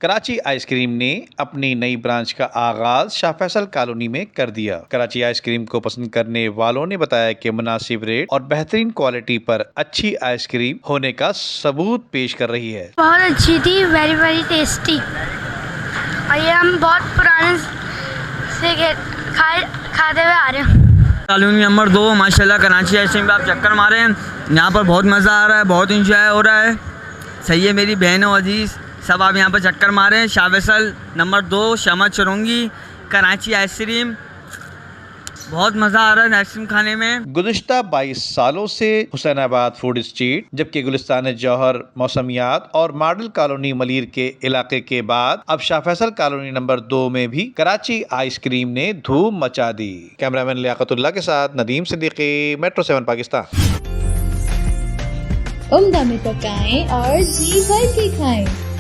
Karachi ice cream ने अपनी नई ब्रांच का आगाज शाह फैसल कॉलोनी में कर दिया। कराची आइसक्रीम को पसंद करने वालों ने बताया कि मुनासिब रेट और बेहतरीन क्वालिटी पर अच्छी आइसक्रीम होने का सबूत पेश कर रही है। बहुत अच्छी थी, वेरी वेरी टेस्टी। और ये हम बहुत पुराने से खाते हुए आ रहे हैं। कॉलोनी नंबर 2 माशाल्लाह कराची आइसक्रीम पे आप चक्कर मारे हैं, यहाँ पर बहुत मज़ा आ रहा है, बहुत इंजॉय हो रहा है। सही है मेरी बहनों अजीज़, सब आप यहाँ पर चक्कर मारें। शाह फैसल नंबर 2 शमा चुरंगी कराची आइसक्रीम, बहुत मज़ा आ रहा है आइसक्रीम खाने में। गुज़िश्ता 22 सालों से हुसैनाबाद फूड स्ट्रीट, जबकि गुलिस्तान जौहर, मौसमियात और मॉडल कॉलोनी मलीर के इलाके के बाद अब शाह फैसल कॉलोनी नंबर 2 में भी कराची आइसक्रीम ने धूम मचा दी। कैमरामैन लियाकतुल्लाह के साथ नदीम सिद्दीकी, मेट्रो 7 पाकिस्तान। उम्दा में पकाएं और जी भर के खाएं।